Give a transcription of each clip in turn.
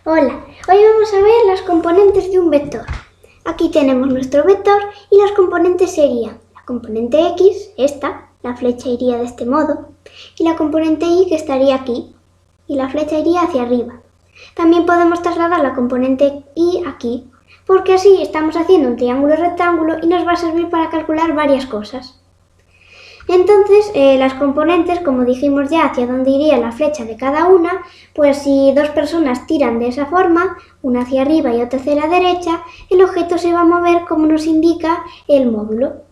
Hola, hoy vamos a ver las componentes de un vector. Aquí tenemos nuestro vector y las componentes serían la componente X, esta, la flecha iría de este modo, y la componente Y que estaría aquí, y la flecha iría hacia arriba. También podemos trasladar la componente Y aquí, porque así estamos haciendo un triángulo rectángulo y nos va a servir para calcular varias cosas. Entonces, las componentes, como dijimos ya, hacia dónde iría la flecha de cada una, pues si dos personas tiran de esa forma, una hacia arriba y otra hacia la derecha, el objeto se va a mover como nos indica el módulo.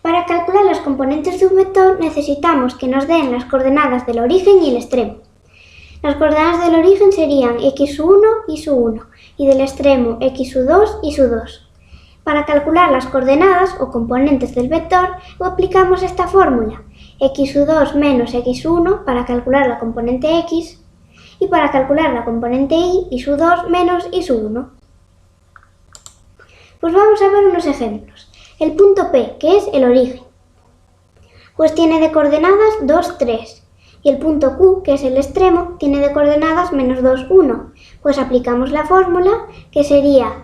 Para calcular las componentes de un vector necesitamos que nos den las coordenadas del origen y el extremo. Las coordenadas del origen serían x1 y su 1, y del extremo x2 y su 2. Para calcular las coordenadas o componentes del vector, aplicamos esta fórmula, x2 menos x1 para calcular la componente x, y para calcular la componente y su 2 menos y su 1. Pues vamos a ver unos ejemplos. El punto P, que es el origen, pues tiene de coordenadas 2, 3. Y el punto Q, que es el extremo, tiene de coordenadas menos 2, 1. Pues aplicamos la fórmula, que sería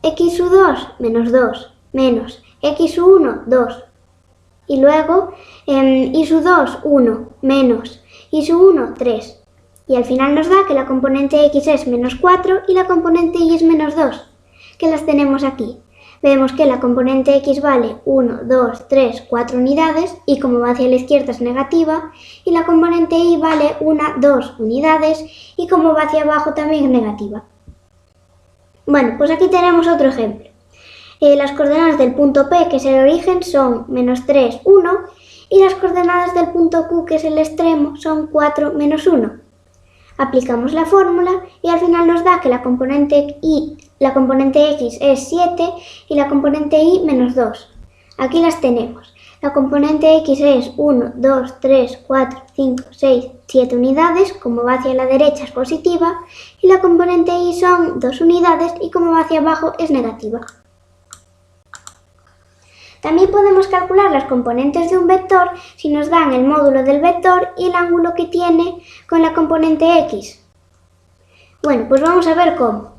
x2 menos 2 menos x1, 2. Y luego y su 2, 1 menos y su 1, 3. Y al final nos da que la componente x es menos 4 y la componente y es menos 2, que las tenemos aquí. Vemos que la componente x vale 1, 2, 3, 4 unidades y como va hacia la izquierda es negativa, y la componente y vale 1, 2 unidades y como va hacia abajo también es negativa. Bueno, pues aquí tenemos otro ejemplo. Las coordenadas del punto P, que es el origen, son menos 3, 1, y las coordenadas del punto Q, que es el extremo, son 4, menos 1. Aplicamos la fórmula y al final nos da que la componente X es 7 y la componente Y menos 2. Aquí las tenemos. La componente X es 1, 2, 3, 4, 5, 6, 7 unidades, como va hacia la derecha es positiva, y la componente Y son 2 unidades y como va hacia abajo es negativa. También podemos calcular las componentes de un vector si nos dan el módulo del vector y el ángulo que tiene con la componente X. Bueno, pues vamos a ver cómo.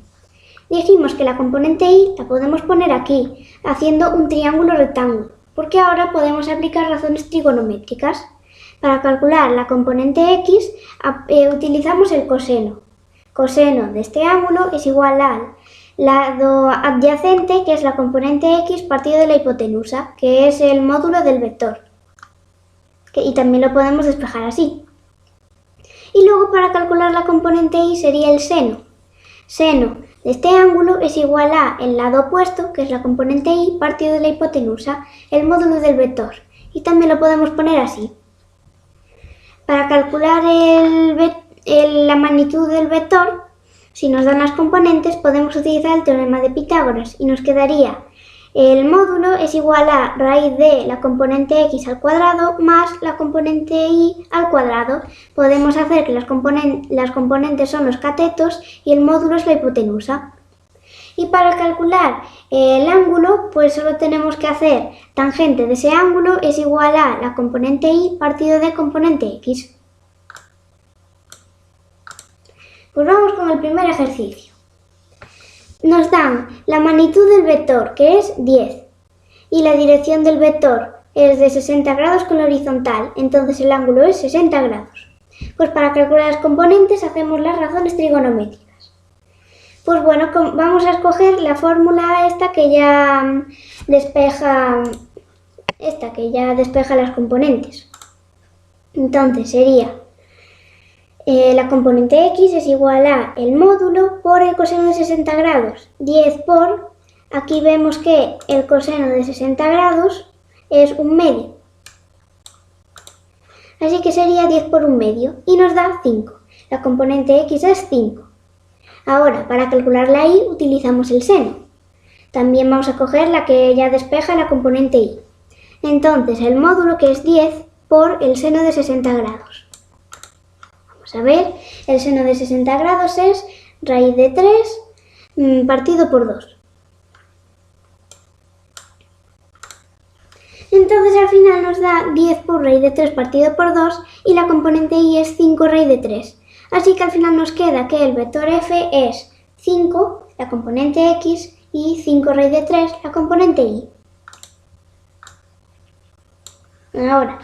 Dijimos que la componente Y la podemos poner aquí, haciendo un triángulo rectángulo, porque ahora podemos aplicar razones trigonométricas. Para calcular la componente X utilizamos el coseno. Coseno de este ángulo es igual al lado adyacente, que es la componente X partido de la hipotenusa, que es el módulo del vector. Y también lo podemos despejar así. Y luego para calcular la componente Y sería el seno. Seno de este ángulo es igual a el lado opuesto, que es la componente Y partido de la hipotenusa, el módulo del vector. Y también lo podemos poner así. Para calcular la magnitud del vector, si nos dan las componentes, podemos utilizar el teorema de Pitágoras y nos quedaría el módulo es igual a raíz de la componente X al cuadrado más la componente Y al cuadrado. Podemos hacer que las componentes son los catetos y el módulo es la hipotenusa. Y para calcular el ángulo, pues solo tenemos que hacer tangente de ese ángulo es igual a la componente Y partido de componente X. Pues vamos con el primer ejercicio. Nos dan la magnitud del vector, que es 10, y la dirección del vector es de 60 grados con la horizontal, entonces el ángulo es 60 grados. Pues para calcular las componentes hacemos las razones trigonométricas. Pues bueno, vamos a escoger la fórmula que ya despeja las componentes. Entonces sería la componente X es igual a el módulo por el coseno de 60 grados, 10 por, aquí vemos que el coseno de 60 grados es un medio, así que sería 10 por un medio y nos da 5, la componente X es 5. Ahora, para calcular la Y utilizamos el seno, también vamos a coger la que ya despeja la componente Y, entonces el módulo que es 10 por el seno de 60 grados. A ver, el seno de 60 grados es raíz de 3 partido por 2. Entonces al final nos da 10 por raíz de 3 partido por 2 y la componente Y es 5 raíz de 3. Así que al final nos queda que el vector f es 5, la componente x, y 5 raíz de 3, la componente y. Ahora,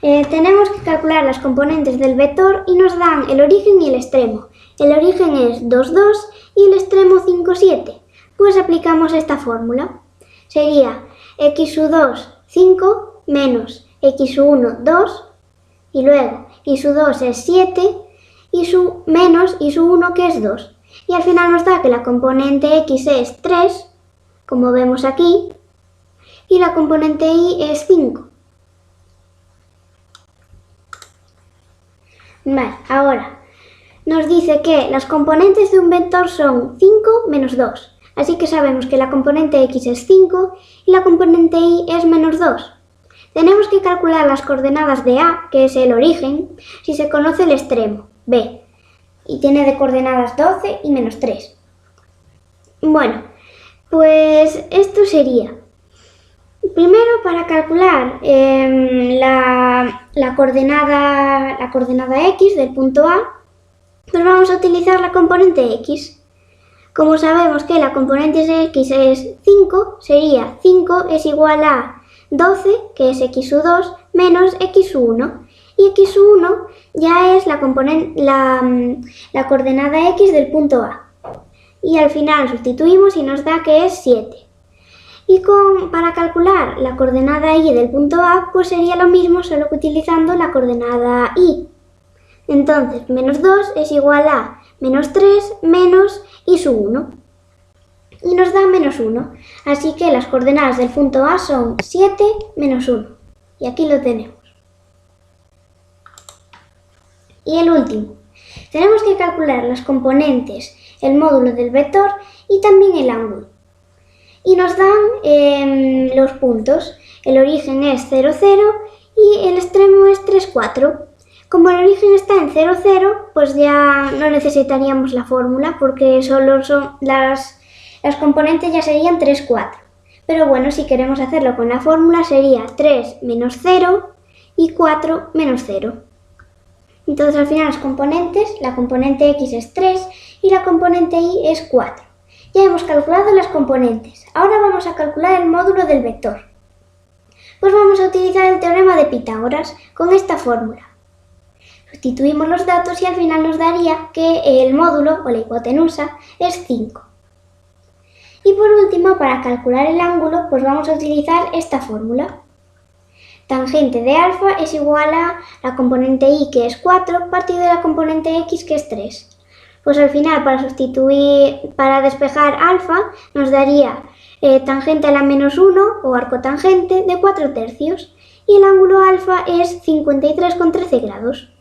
tenemos que calcular las componentes del vector y nos dan el origen y el extremo. El origen es 2, 2 y el extremo 5, 7. Pues aplicamos esta fórmula. Sería x2, 5, menos x1, 2, y luego y2 es 7, y su menos y1 que es 2. Y al final nos da que la componente x es 3, como vemos aquí, y la componente y es 5. Vale, ahora nos dice que las componentes de un vector son 5 menos 2. Así que sabemos que la componente x es 5 y la componente y es menos 2. Tenemos que calcular las coordenadas de a, que es el origen, si se conoce el extremo, b, y tiene de coordenadas 12 y menos 3. Bueno, pues esto sería. Primero, para calcular la coordenada x del punto A, pues vamos a utilizar la componente x. Como sabemos que la componente de x es 5, sería 5 es igual a 12, que es x2, menos x1. Y x1 ya es la coordenada x del punto A. Y al final sustituimos y nos da que es 7. Y para calcular la coordenada y del punto A, pues sería lo mismo, solo que utilizando la coordenada y. Entonces, menos 2 es igual a menos 3 menos y1. Y nos da menos 1. Así que las coordenadas del punto A son 7 menos 1. Y aquí lo tenemos. Y el último. Tenemos que calcular las componentes, el módulo del vector y también el ángulo. Y nos dan los puntos. El origen es 0, 0 y el extremo es 3, 4. Como el origen está en 0, 0, pues ya no necesitaríamos la fórmula porque solo son las componentes ya serían 3, 4. Pero bueno, si queremos hacerlo con la fórmula sería 3 menos 0 y 4 menos 0. Entonces al final las componentes, la componente x es 3 y la componente y es 4. Ya hemos calculado las componentes. Ahora vamos a calcular el módulo del vector. Pues vamos a utilizar el teorema de Pitágoras con esta fórmula. Sustituimos los datos y al final nos daría que el módulo o la hipotenusa es 5. Y por último, para calcular el ángulo, pues vamos a utilizar esta fórmula. Tangente de alfa es igual a la componente y, que es 4, partido de la componente x, que es 3. Pues al final, para despejar alfa, nos daría tangente a la menos 1 o arcotangente de 4 tercios. Y el ángulo alfa es 53,13 grados.